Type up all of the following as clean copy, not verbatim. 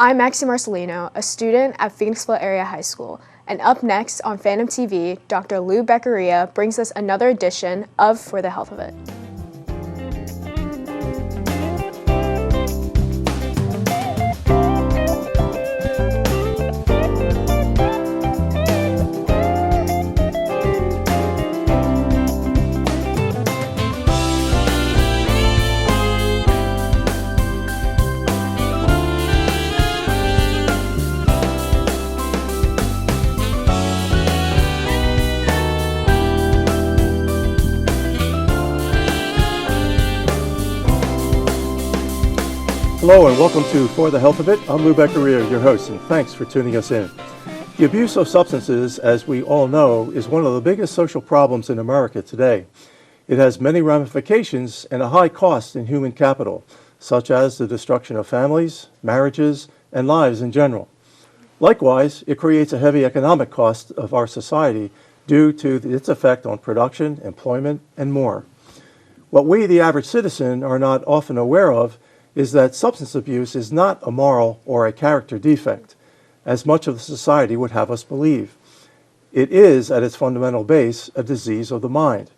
I'm Maxie Marcelino, a student at Phoenixville Area High School, and up next on Phantom TV, Dr. Lou Beccaria brings us another edition of For the Health of It. Hello and welcome to For the Health of It. I'm Lou Beccaria, your host, and thanks for tuning us in. The abuse of substances, as we all know, is one of the biggest social problems in America today. It has many ramifications and a high cost in human capital, such as the destruction of families, marriages, and lives in general. Likewise, it creates a heavy economic cost of our society due to its effect on production, employment, and more. What we, the average citizen, are not often aware of is that substance abuse is not a moral or a character defect, as much of the society would have us believe. It is, at its fundamental base, a disease of the mind.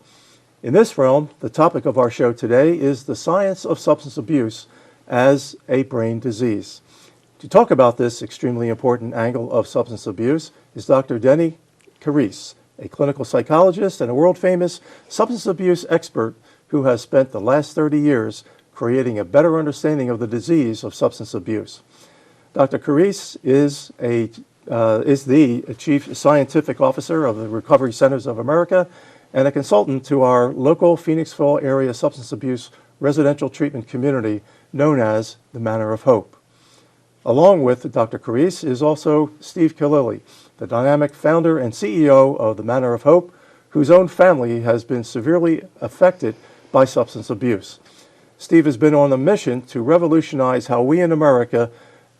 In this realm, the topic of our show today is the science of substance abuse as a brain disease. To talk about this extremely important angle of substance abuse is Dr. Deni Carise, a clinical psychologist and a world-famous substance abuse expert who has spent the last 30 years creating a better understanding of the disease of substance abuse. Dr. Carise is the Chief Scientific Officer of the Recovery Centers of America and a consultant to our local Phoenixville area substance abuse residential treatment community known as the Manor of Hope. Along with Dr. Carise is also Steve Killelea, the dynamic founder and CEO of the Manor of Hope, whose own family has been severely affected by substance abuse. Steve has been on a mission to revolutionize how we in America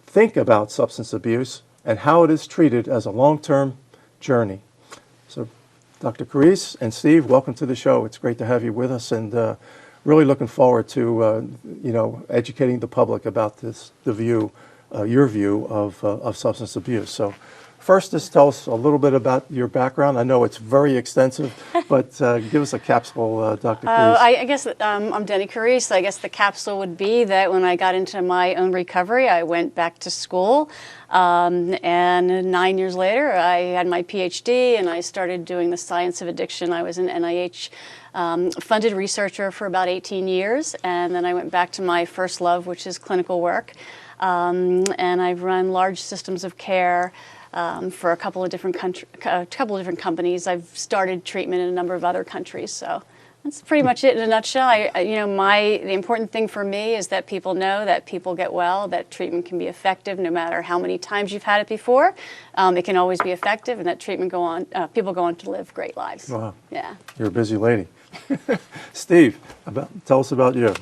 think about substance abuse and how it is treated as a long-term journey. So, Dr. Carise and Steve, welcome to the show. It's great to have you with us, and really looking forward to educating the public about your view of substance abuse. So, first, just tell us a little bit about your background. I know it's very extensive, but give us a capsule, Dr. Carise. I guess I'm Deni Carise. I guess the capsule would be that when I got into my own recovery, I went back to school, and 9 years later, I had my PhD, and I started doing the science of addiction. I was an NIH funded researcher for about 18 years, and then I went back to my first love, which is clinical work, and I've run large systems of care for a couple of different companies. I've started treatment in a number of other countries, so that's pretty much it in a nutshell. The important thing for me is that people know that people get well, that treatment can be effective no matter how many times you've had it before. It can always be effective, and that people go on to live great lives. Wow. Yeah. You're a busy lady. Steve, tell us about you.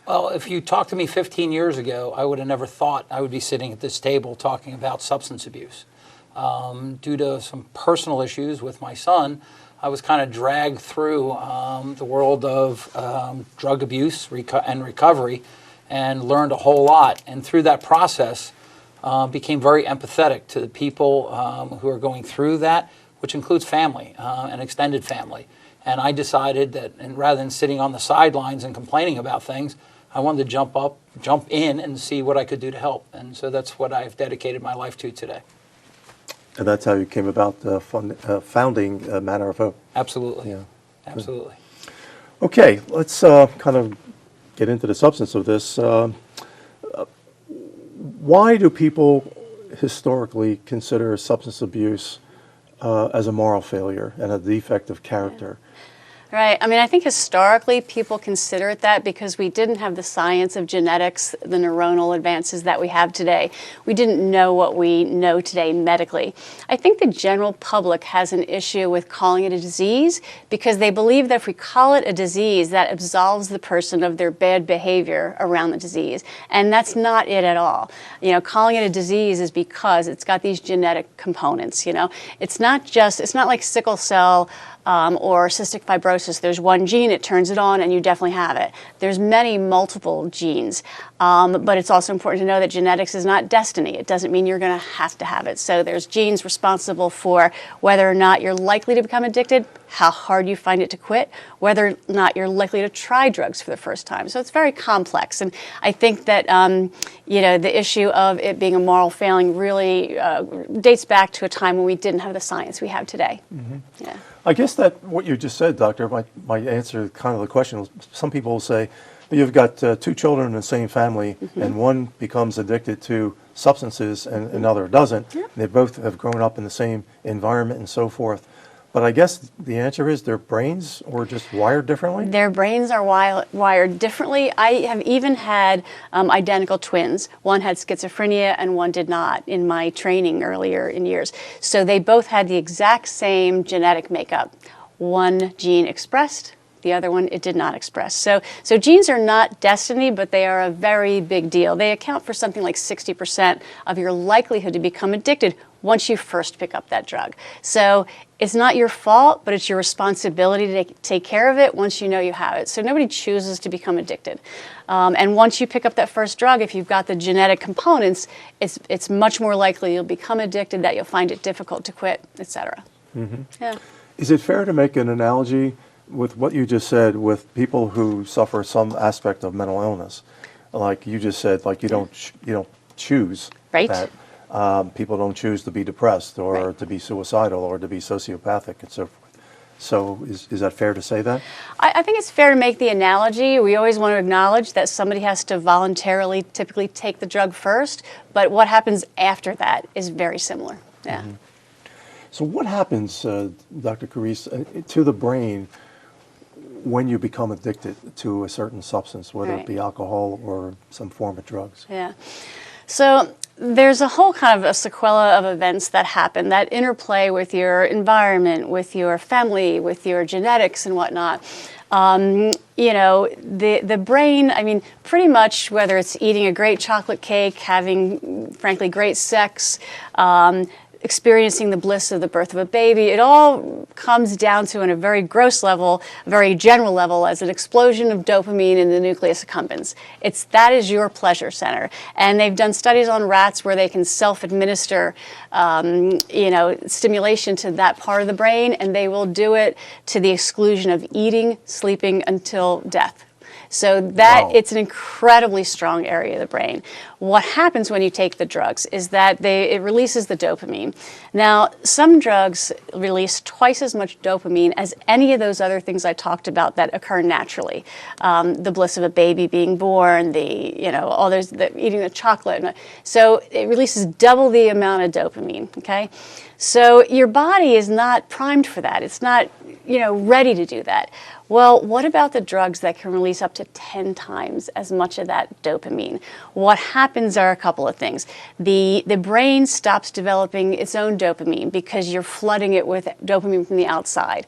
Well, if you talked to me 15 years ago, I would have never thought I would be sitting at this table talking about substance abuse. Due to some personal issues with my son, I was kind of dragged through the world of drug abuse and recovery and learned a whole lot. And through that process, became very empathetic to the people who are going through that, which includes family and extended family. And I decided that, and rather than sitting on the sidelines and complaining about things, I wanted to jump in and see what I could do to help. And so that's what I've dedicated my life to today. And that's how you came about founding Manor of Hope. Absolutely. Yeah. Absolutely. Okay, let's kind of get into the substance of this. Why do people historically consider substance abuse as a moral failure and a defect of character? Right. I mean, I think historically people consider it that because we didn't have the science of genetics, the neuronal advances that we have today. We didn't know what we know today medically. I think the general public has an issue with calling it a disease because they believe that if we call it a disease, that absolves the person of their bad behavior around the disease. And that's not it at all. Calling it a disease is because it's got these genetic components, It's not like sickle cell or cystic fibrosis diagnosis. There's one gene, it turns it on, and you definitely have it. There's many multiple genes, but it's also important to know that genetics is not destiny. It doesn't mean you're going to have it. So there's genes responsible for whether or not you're likely to become addicted, how hard you find it to quit, whether or not you're likely to try drugs for the first time. So it's very complex. And I think that, the issue of it being a moral failing really dates back to a time when we didn't have the science we have today. Mm-hmm. Yeah. I guess that what you just said, Doctor, might answer kind of the question. Some people will say, you've got two children in the same family, and one becomes addicted to substances and another doesn't. Yep. They both have grown up in the same environment and so forth. But I guess the answer is their brains were just wired differently? Their brains are wired differently. I have even had identical twins. One had schizophrenia and one did not in my training earlier in years. So they both had the exact same genetic makeup. One gene expressed, the other one it did not express. So genes are not destiny, but they are a very big deal. They account for something like 60% of your likelihood to become addicted once you first pick up that drug. So it's not your fault, but it's your responsibility to take care of it once you know you have it. So nobody chooses to become addicted. And once you pick up that first drug, if you've got the genetic components, it's much more likely you'll become addicted, that you'll find it difficult to quit, etc. Mm-hmm. Yeah. Is it fair to make an analogy with what you just said with people who suffer some aspect of mental illness? Like you just said, like you don't choose Right. that. People don't choose to be depressed or Right. to be suicidal or to be sociopathic and so forth. So is that fair to say that? I think it's fair to make the analogy. We always want to acknowledge that somebody has to voluntarily typically take the drug first, but what happens after that is very similar. Yeah. Mm-hmm. So what happens, Dr. Carise, to the brain when you become addicted to a certain substance, whether it be alcohol or some form of drugs? Yeah. So there's a whole kind of a sequela of events that happen that interplay with your environment, with your family, with your genetics and whatnot. The brain, I mean, pretty much whether it's eating a great chocolate cake, having, frankly, great sex, experiencing the bliss of the birth of a baby, it all comes down to, on a very gross level, a very general level, as an explosion of dopamine in the nucleus accumbens. That is your pleasure center. And they've done studies on rats where they can self-administer, stimulation to that part of the brain, and they will do it to the exclusion of eating, sleeping until death. So it's an incredibly strong area of the brain. What happens when you take the drugs is that it releases the dopamine. Now, some drugs release twice as much dopamine as any of those other things I talked about that occur naturally. The bliss of a baby being born, eating the chocolate. So it releases double the amount of dopamine, okay? So your body is not primed for that. It's not, ready to do that. Well, what about the drugs that can release up to 10 times as much of that dopamine? What happens are a couple of things. The brain stops developing its own dopamine because you're flooding it with dopamine from the outside.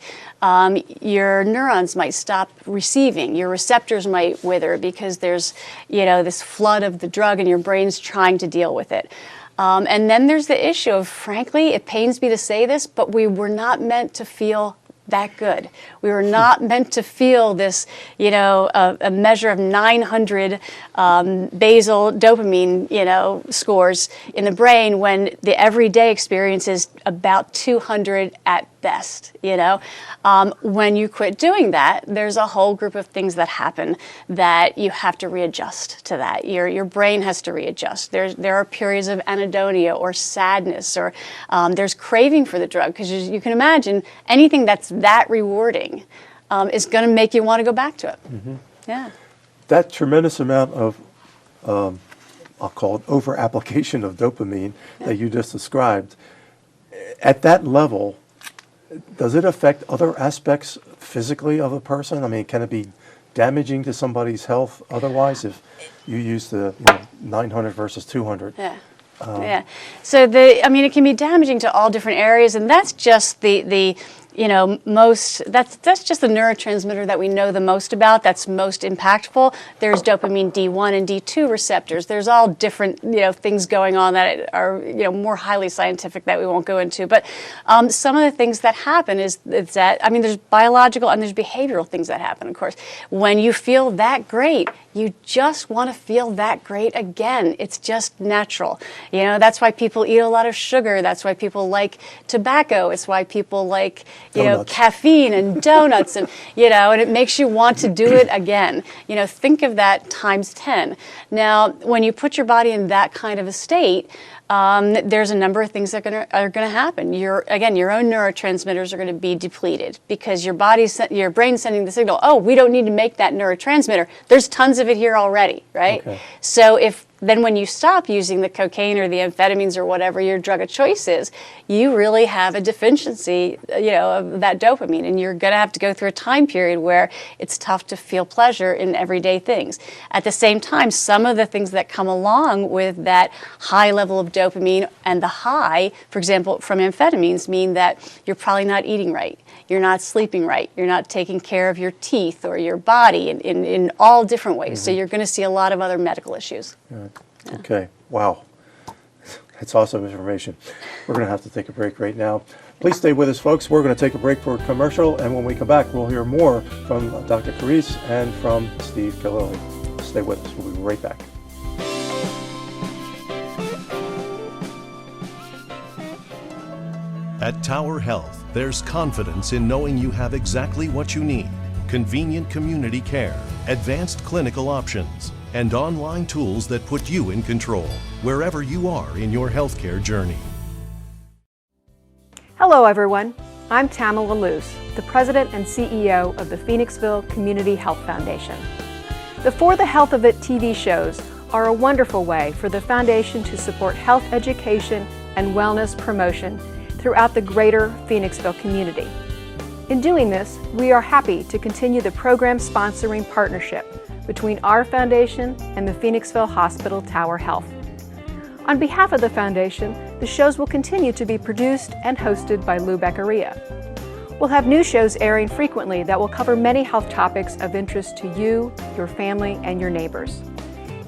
Your neurons might stop receiving. Your receptors might wither because there's, this flood of the drug and your brain's trying to deal with it. And then there's the issue of, frankly, it pains me to say this, but we were not meant to feel that good. We were not meant to feel this, a measure of 900 basal dopamine, scores in the brain when the everyday experience is about 200 at best, When you quit doing that, there's a whole group of things that happen that you have to readjust to that. Your brain has to readjust. There are periods of anhedonia or sadness, or there's craving for the drug, because you can imagine anything that's that rewarding is going to make you want to go back to it. Mm-hmm. Yeah. That tremendous amount of, I'll call it over-application of dopamine that you just described, at that level, does it affect other aspects physically of a person? I mean, can it be damaging to somebody's health otherwise if you use the 900 versus 200? Yeah. So it can be damaging to all different areas, and that's just the you know, that's just the neurotransmitter that we know the most about, that's most impactful. There's dopamine D1 and D2 receptors. There's all different, you know, things going on that are, you know, more highly scientific that we won't go into. But some of the things that happen is that, I mean, there's biological and there's behavioral things that happen, of course. When you feel that great, you just want to feel that great again. It's just natural. You know, that's why people eat a lot of sugar. That's why people like tobacco. It's why people like, you know, caffeine and donuts and, you know, and it makes you want to do it again. You know, think of that times 10. Now, when you put your body in that kind of a state, there's a number of things that are going to happen. Your own neurotransmitters are going to be depleted because your brain's sending the signal, oh, we don't need to make that neurotransmitter. There's tons of it here already, right? Okay. So then when you stop using the cocaine or the amphetamines or whatever your drug of choice is, you really have a deficiency, you know, of that dopamine, and you're going to have to go through a time period where it's tough to feel pleasure in everyday things. At the same time, some of the things that come along with that high level of dopamine and the high, for example, from amphetamines, mean that you're probably not eating right. You're not sleeping right. You're not taking care of your teeth or your body in all different ways. Mm-hmm. So you're going to see a lot of other medical issues. Yeah. Okay. Wow. That's awesome information. We're going to have to take a break right now. Please stay with us, folks. We're going to take a break for a commercial, and when we come back, we'll hear more from Dr. Carise and from Steve Killelea. Stay with us. We'll be right back. At Tower Health, there's confidence in knowing you have exactly what you need: convenient community care, advanced clinical options, and online tools that put you in control wherever you are in your healthcare journey. Hello everyone, I'm Tamala Luce, the President and CEO of the Phoenixville Community Health Foundation. The For the Health of It TV shows are a wonderful way for the Foundation to support health education and wellness promotion throughout the greater Phoenixville community. In doing this, we are happy to continue the program sponsoring partnership between our foundation and the Phoenixville Hospital Tower Health. On behalf of the foundation, the shows will continue to be produced and hosted by Lou Beccaria. We'll have new shows airing frequently that will cover many health topics of interest to you, your family, and your neighbors.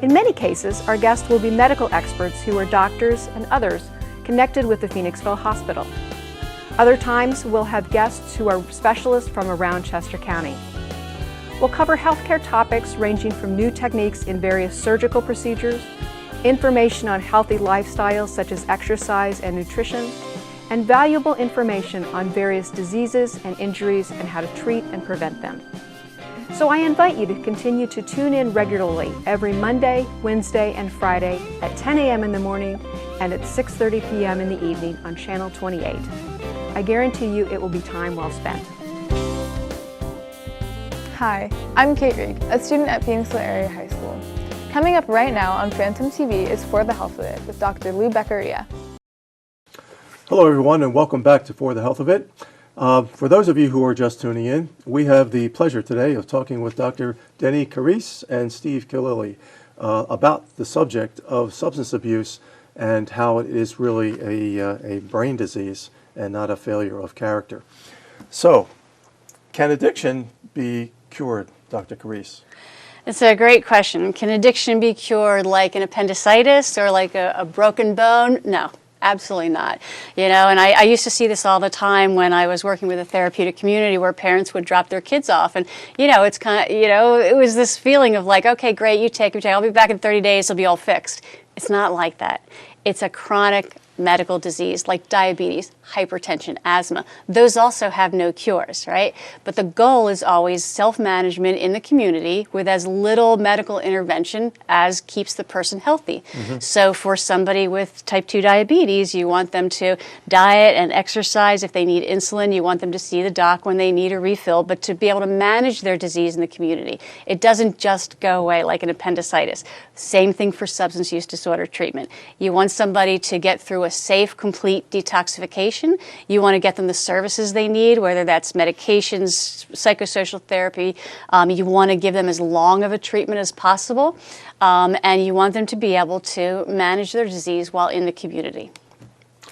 In many cases, our guests will be medical experts who are doctors and others connected with the Phoenixville Hospital. Other times, we'll have guests who are specialists from around Chester County. We'll cover healthcare topics ranging from new techniques in various surgical procedures, information on healthy lifestyles such as exercise and nutrition, and valuable information on various diseases and injuries and how to treat and prevent them. So I invite you to continue to tune in regularly every Monday, Wednesday, and Friday at 10 a.m. in the morning and at 6:30 p.m. in the evening on Channel 28. I guarantee you it will be time well spent. Hi, I'm Kate Reek, a student at Phoenixville Area High School. Coming up right now on Phantom TV is For the Health of It with Dr. Lou Beccaria. Hello everyone, and welcome back to For the Health of It. For those of you who are just tuning in, we have the pleasure today of talking with Dr. Deni Carise and Steve Killelea about the subject of substance abuse and how it is really a brain disease and not a failure of character. So, can addiction be cured, Dr. Carise? It's a great question. Can addiction be cured like an appendicitis or like a broken bone? No. Absolutely not. You know, and I used to see this all the time when I was working with a therapeutic community where parents would drop their kids off. And, you know, it's kind of, you know, it was this feeling of like, okay, great, you take, I'll be back in 30 days, it'll be all fixed. It's not like that. It's a chronic medical disease like diabetes, hypertension, asthma. Those also have no cures, right? But the goal is always self-management in the community with as little medical intervention as keeps the person healthy. Mm-hmm. So for somebody with type 2 diabetes, you want them to diet and exercise. If they need insulin, you want them to see the doc when they need a refill, but to be able to manage their disease in the community. It doesn't just go away like an appendicitis. Same thing for substance use disorder treatment. You want somebody to get through a safe, complete detoxification. You want to get them the services they need, whether that's medications, psychosocial therapy. You want to give them as long of a treatment as possible, and you want them to be able to manage their disease while in the community.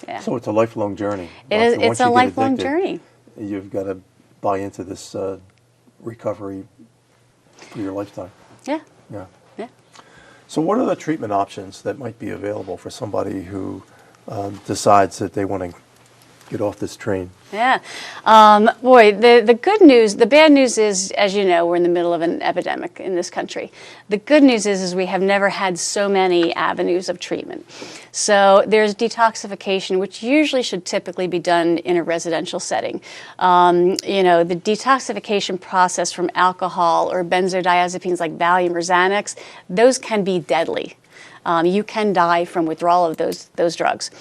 Yeah. So it's a lifelong journey. It's a lifelong journey. you've got to buy into this recovery for your lifetime. Yeah. Yeah. Yeah. So what are the treatment options that might be available for somebody who decides that they want to get off this train? Yeah. Boy, the good news, the bad news is, as you know, we're in the middle of an epidemic in this country. The good news is we have never had so many avenues of treatment. So there's detoxification, which usually should typically be done in a residential setting. The detoxification process from alcohol or benzodiazepines like Valium or Xanax, those can be deadly. You can die from withdrawal of those drugs.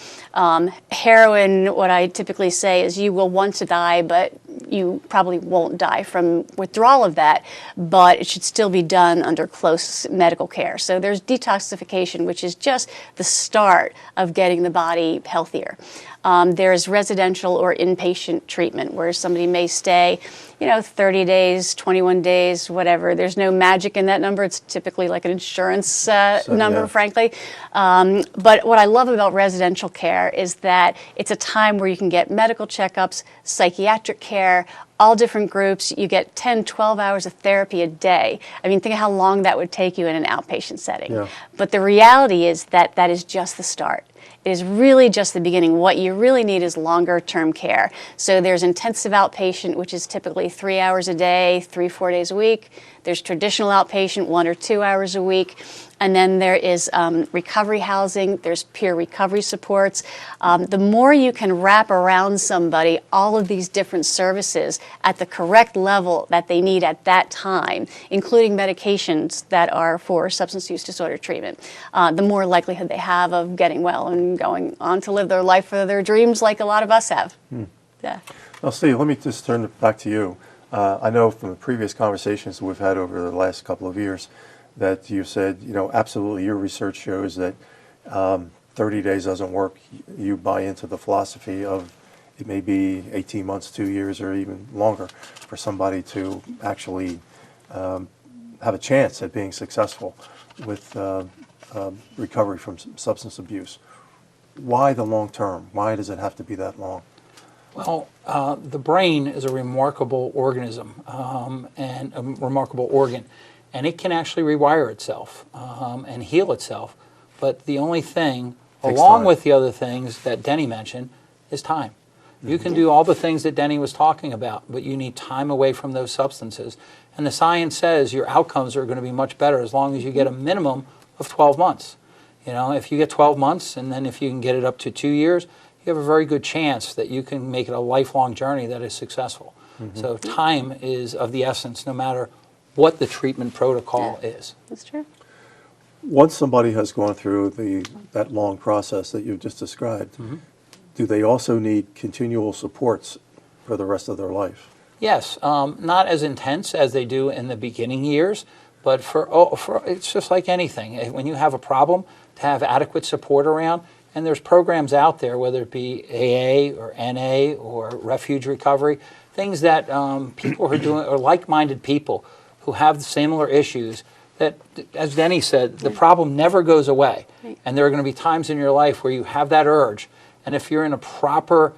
Heroin, what I typically say is you will want to die, but you probably won't die from withdrawal of that, but it should still be done under close medical care. So there's detoxification, which is just the start of getting the body healthier. There's residential or inpatient treatment where somebody may stay 30 days, 21 days, whatever. There's no magic in that number. It's typically like an insurance number, yeah. frankly. But what I love about residential care is that it's a time where you can get medical checkups, psychiatric care, all different groups. You get 10, 12 hours of therapy a day. I mean, think of how long that would take you in an outpatient setting. Yeah. But the reality is that that is just the start. It is really just the beginning. What you really need is longer term care. So there's intensive outpatient, which is typically 3 hours a day, 3-4 days a week. There's traditional outpatient, 1 or 2 hours a week. And then there is recovery housing. There's peer recovery supports. The more you can wrap around somebody all of these different services at the correct level that they need at that time, including medications that are for substance use disorder treatment, the more likelihood they have of getting well and going on to live their life for their dreams like a lot of us have. Yeah. Now, Steve, let me just turn it back to you. I know from the previous conversations that we've had over the last couple of years that you said, absolutely your research shows that 30 days doesn't work. You buy into the philosophy of it may be 18 months, 2 years, or even longer for somebody to actually have a chance at being successful with recovery from substance abuse. Why the long term? Why does it have to be that long? Well, the brain is a remarkable organism and a remarkable organ, and it can actually rewire itself and heal itself. But the only thing, along with the other things that Deni mentioned, is time. You can do all the things that Deni was talking about, but you need time away from those substances. And the science says your outcomes are going to be much better as long as you get a minimum of 12 months. If you get 12 months, and then if you can get it up to 2 years, you have a very good chance that you can make it a lifelong journey that is successful. So time is of the essence, no matter what the treatment protocol is. That's true. Once somebody has gone through that long process that you've just described, do they also need continual supports for the rest of their life? Yes, not as intense as they do in the beginning years, but for it's just like anything. When you have a problem, to have adequate support around. And there's programs out there, whether it be AA or NA or Refuge Recovery, things that people are doing, or like-minded people who have similar issues that, as Deni said, the problem never goes away. Right. And there are going to be times in your life where you have that urge. And if you're in a proper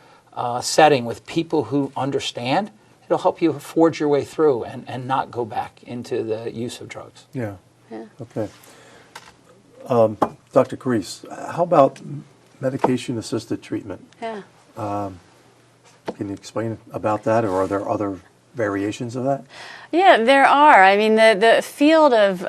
setting with people who understand, it'll help you forge your way through and not go back into the use of drugs. Yeah. Okay. Dr. Carise, how about medication-assisted treatment? Yeah. Can you explain about that, or are there other variations of that? Yeah, there are. I mean, the field of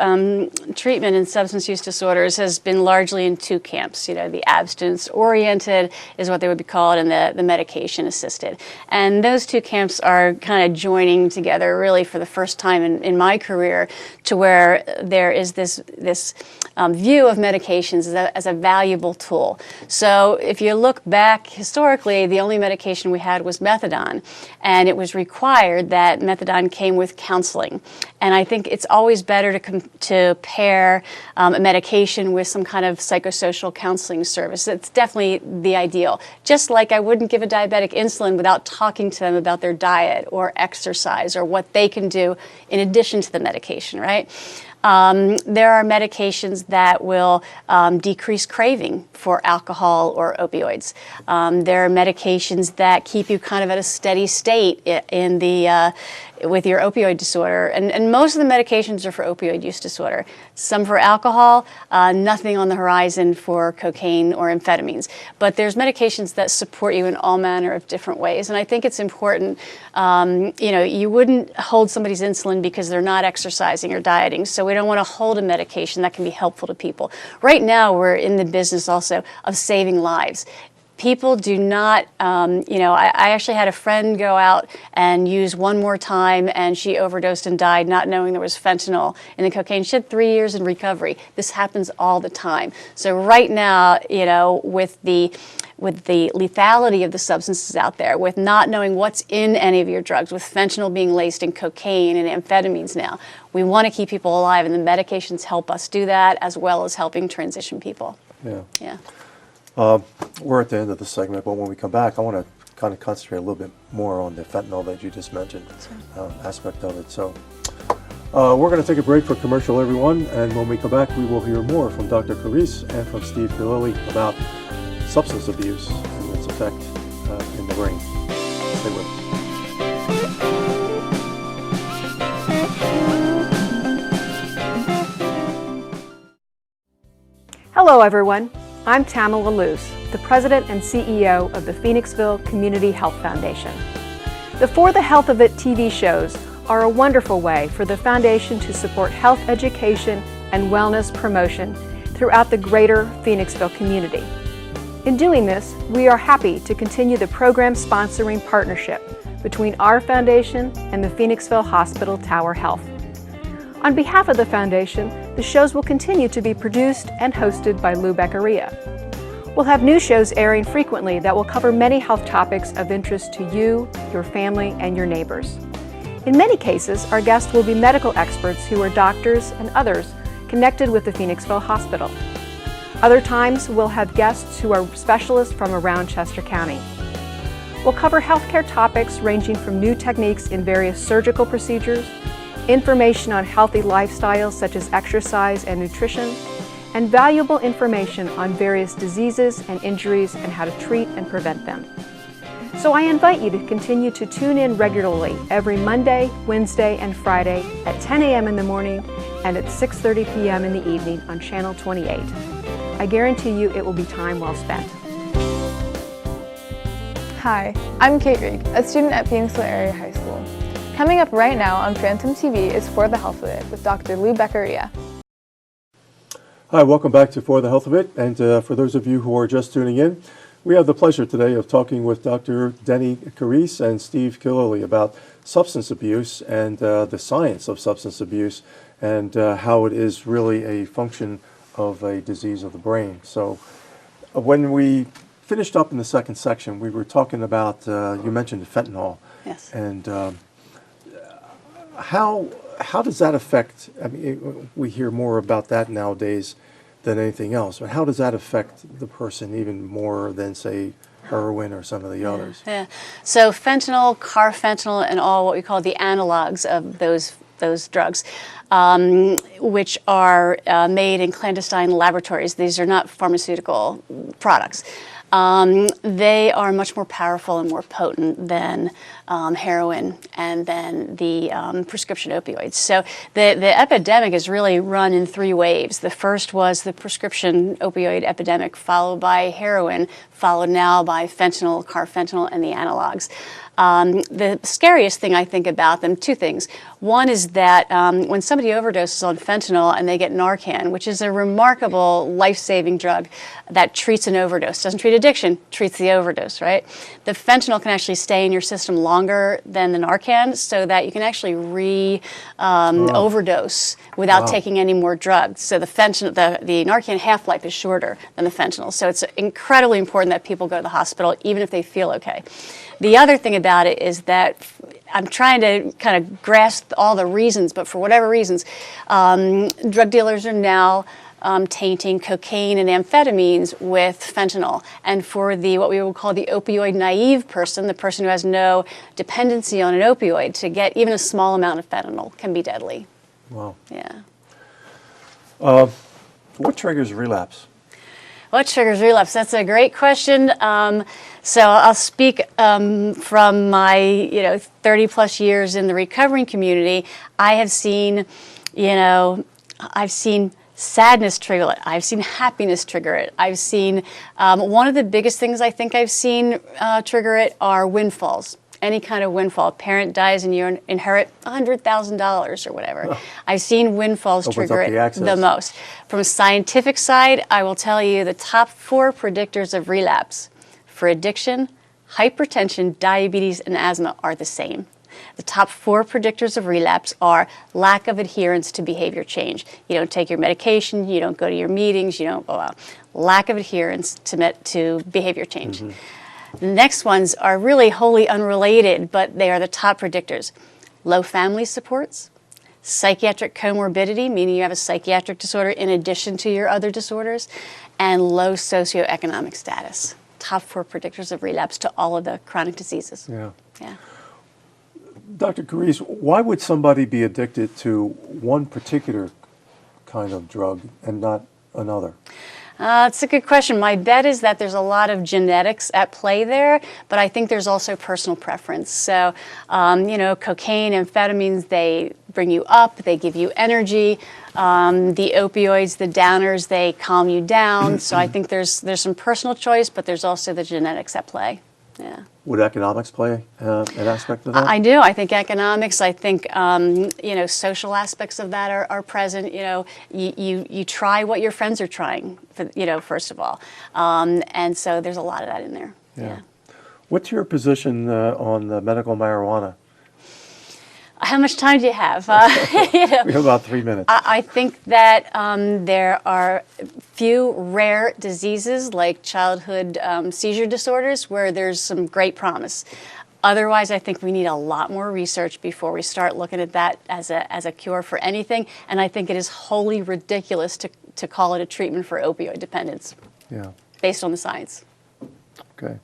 treatment in substance use disorders has been largely in two camps. The abstinence-oriented is what they would be called, and the medication-assisted. And those two camps are kind of joining together really for the first time in my career, to where there is this view of medications as a valuable tool. So if you look back historically, the only medication we had was methadone, and it was required that methadone came with counseling. And I think it's always better to pair a medication with some kind of psychosocial counseling service. It's definitely the ideal. Just like I wouldn't give a diabetic insulin without talking to them about their diet or exercise or what they can do in addition to the medication, right? There are medications that will decrease craving for alcohol or opioids. There are medications that keep you kind of at a steady state in the with your opioid disorder. And most of the medications are for opioid use disorder. Some for alcohol, nothing on the horizon for cocaine or amphetamines. But there's medications that support you in all manner of different ways. And I think it's important, you wouldn't hold somebody's insulin because they're not exercising or dieting. So we don't want to hold a medication that can be helpful to people. Right now, we're in the business also of saving lives. People do not, I actually had a friend go out and use one more time, and she overdosed and died not knowing there was fentanyl in the cocaine. She had 3 years in recovery. This happens all the time. So right now, with the lethality of the substances out there, with not knowing what's in any of your drugs, with fentanyl being laced in cocaine and amphetamines now, we want to keep people alive, and the medications help us do that, as well as helping transition people. Yeah. We're at the end of the segment, but when we come back, I want to kind of concentrate a little bit more on the fentanyl that you just mentioned, aspect of it. So we're going to take a break for commercial, everyone, and when we come back, we will hear more from Dr. Carise and from Steve Killelea about substance abuse and its effect in the brain. Stay with us. Hello, everyone. I'm Tamala Luce, the President and CEO of the Phoenixville Community Health Foundation. The For the Health of It TV shows are a wonderful way for the Foundation to support health education and wellness promotion throughout the greater Phoenixville community. In doing this, we are happy to continue the program sponsoring partnership between our foundation and the Phoenixville Hospital Tower Health. On behalf of the Foundation, the shows will continue to be produced and hosted by Lou Beccaria. We'll have new shows airing frequently that will cover many health topics of interest to you, your family, and your neighbors. In many cases, our guests will be medical experts who are doctors and others connected with the Phoenixville Hospital. Other times, we'll have guests who are specialists from around Chester County. We'll cover healthcare topics ranging from new techniques in various surgical procedures, information on healthy lifestyles such as exercise and nutrition, and valuable information on various diseases and injuries and how to treat and prevent them. So I invite you to continue to tune in regularly every Monday, Wednesday, and Friday at 10 a.m. in the morning and at 6:30 p.m. in the evening on Channel 28. I guarantee you it will be time well spent. Hi, I'm Kate Reig, a student at Phoenixville Area High School. Coming up right now on Phantom TV is For the Health of It with Dr. Lou Beccaria. Hi, welcome back to For the Health of It. And for those of you who are just tuning in, we have the pleasure today of talking with Dr. Deni Carise and Steve Killelea about substance abuse and the science of substance abuse and how it is really a function of a disease of the brain. So when we finished up in the second section, we were talking about, you mentioned fentanyl. Yes. And how does that affect, I mean, we hear more about that nowadays than anything else, but how does that affect the person even more than, say, heroin or some of the others? Yeah. So fentanyl, carfentanil, and all what we call the analogs of those drugs, which are made in clandestine laboratories. These are not pharmaceutical products. They are much more powerful and more potent than heroin and then the prescription opioids. So the epidemic is really run in three waves. The first was the prescription opioid epidemic, followed by heroin, followed now by fentanyl, carfentanil, and the analogs. The scariest thing I think about them, two things. One is that when somebody overdoses on fentanyl and they get Narcan, which is a remarkable life-saving drug that treats an overdose, doesn't treat addiction, treats the overdose, right? The fentanyl can actually stay in your system longer than the Narcan so that you can actually overdose without taking any more drugs. So the Narcan half-life is shorter than the fentanyl. So it's incredibly important that people go to the hospital even if they feel okay. The other thing about it is that I'm trying to kind of grasp all the reasons, but for whatever reasons, drug dealers are now tainting cocaine and amphetamines with fentanyl. And for what we would call the opioid naive person, the person who has no dependency on an opioid, to get even a small amount of fentanyl can be deadly. Wow. Yeah. What triggers relapse? What triggers relapse? That's a great question. So I'll speak from my 30 plus years in the recovering community. I have seen, I've seen sadness trigger it. I've seen happiness trigger it. I've seen one of the biggest things I think I've seen trigger it are windfalls. Any kind of windfall. A parent dies and you inherit $100,000 or whatever. Oh. I've seen windfalls trigger it the most. From a scientific side, I will tell you the top 4 predictors of relapse for addiction, hypertension, diabetes, and asthma are the same. The top 4 predictors of relapse are lack of adherence to behavior change. You don't take your medication, you don't go to your meetings, you don't go out. Lack of adherence to behavior change. Mm-hmm. The next ones are really wholly unrelated, but they are the top predictors. Low family supports, psychiatric comorbidity, meaning you have a psychiatric disorder in addition to your other disorders, and low socioeconomic status. Top 4 predictors of relapse to all of the chronic diseases. Yeah. Yeah. Dr. Carise, why would somebody be addicted to one particular kind of drug and not another? It's a good question. My bet is that there's a lot of genetics at play there, but I think there's also personal preference. So, cocaine, amphetamines, they bring you up, they give you energy. The opioids, the downers, they calm you down. So I think there's some personal choice, but there's also the genetics at play. Yeah. Would economics play an aspect of that? I do. I think economics. I think social aspects of that are present. You try what your friends are trying. First of all, and so there's a lot of that in there. Yeah. What's your position on the medical marijuana? How much time do you have? We have about 3 minutes. I think that there are few rare diseases like childhood seizure disorders where there's some great promise. Otherwise, I think we need a lot more research before we start looking at that as a cure for anything. And I think it is wholly ridiculous to call it a treatment for opioid dependence. Yeah. Based on the science. Okay.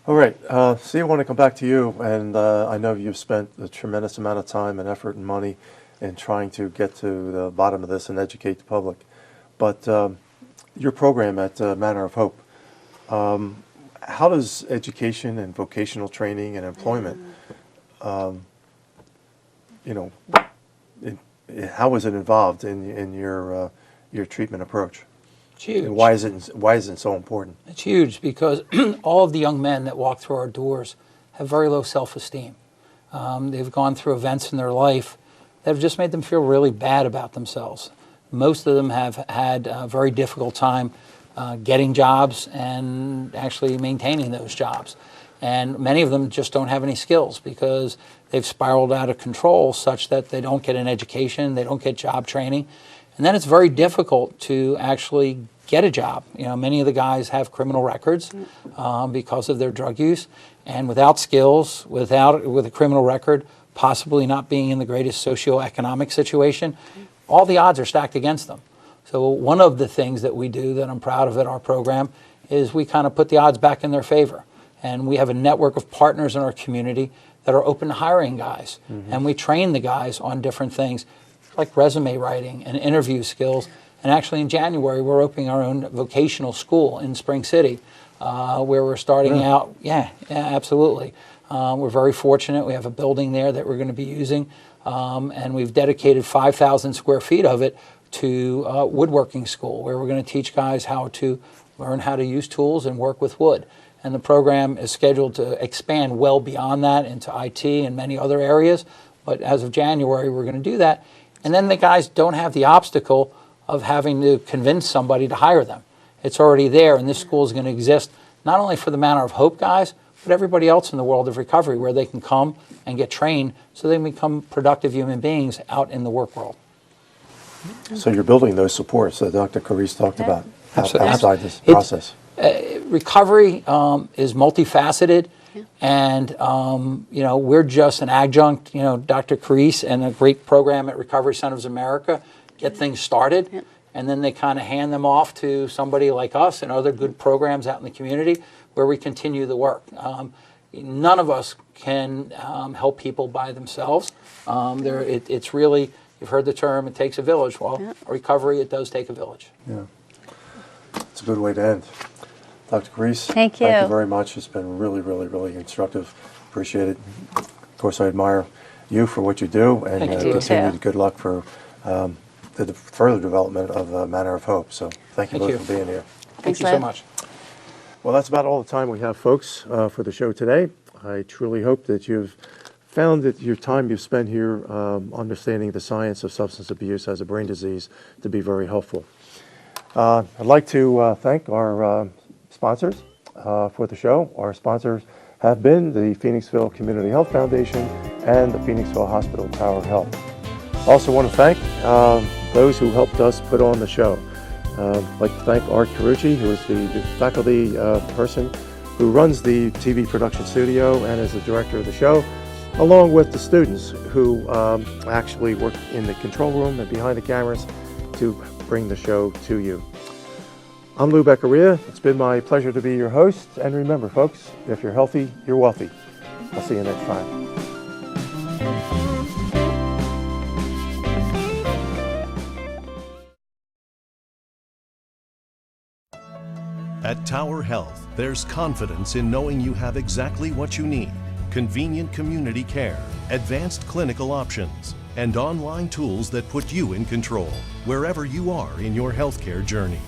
All right, I want to come back to you, and I know you've spent a tremendous amount of time and effort and money in trying to get to the bottom of this and educate the public. But your program at Manor of Hope, how does education and vocational training and employment, how is it involved in your treatment approach? It's huge. And why is it so important? It's huge because all of the young men that walk through our doors have very low self-esteem. They've gone through events in their life that have just made them feel really bad about themselves. Most of them have had a very difficult time getting jobs and actually maintaining those jobs. And many of them just don't have any skills because they've spiraled out of control such that they don't get an education, they don't get job training. And then it's very difficult to actually get a job. Many of the guys have criminal records because of their drug use. And without skills, with a criminal record, possibly not being in the greatest socioeconomic situation, all the odds are stacked against them. So one of the things that we do that I'm proud of at our program is we kind of put the odds back in their favor. And we have a network of partners in our community that are open to hiring guys. Mm-hmm. And we train the guys on different things like resume writing and interview skills. And actually in January, we're opening our own vocational school in Spring City where we're starting out. Yeah, absolutely. We're very fortunate. We have a building there that we're going to be using. And we've dedicated 5,000 square feet of it to woodworking school where we're going to teach guys how to learn how to use tools and work with wood. And the program is scheduled to expand well beyond that into IT and many other areas. But as of January, we're going to do that. And then the guys don't have the obstacle of having to convince somebody to hire them. It's already there, and this school is going to exist not only for the Manor of Hope guys, but everybody else in the world of recovery where they can come and get trained so they can become productive human beings out in the work world. So you're building those supports that Dr. Carise talked about outside this process. Recovery is multifaceted. And, we're just an adjunct, Dr. Carise and a great program at Recovery Centers of America get things started. And then they kind of hand them off to somebody like us and other good programs out in the community where we continue the work. None of us can help people by themselves. It's really, You've heard the term, it takes a village. Well, recovery, it does take a village. Yeah. It's a good way to end. Dr. Carise, Thank you. Thank you very much. It's been really, really, really instructive. Appreciate it. Of course, I admire you for what you do, and Thank you. continued good luck for the further development of Manor of Hope. So thank you Thank both you. for being here. Thank you Liv. so much. Well, that's about all the time we have, folks, for the show today. I truly hope that you've found that your time you've spent here understanding the science of substance abuse as a brain disease to be very helpful. I'd like to thank our sponsors for the show. Our sponsors have been the Phoenixville Community Health Foundation and the Phoenixville Hospital Tower Health. Also want to thank those who helped us put on the show. I'd like to thank Art Carucci, who is the faculty person who runs the TV production studio and is the director of the show, along with the students who actually work in the control room and behind the cameras to bring the show to you. I'm Lou Beccaria. It's been my pleasure to be your host. And remember, folks, if you're healthy, you're wealthy. I'll see you next time. At Tower Health, there's confidence in knowing you have exactly what you need: convenient community care, advanced clinical options, and online tools that put you in control wherever you are in your healthcare journey.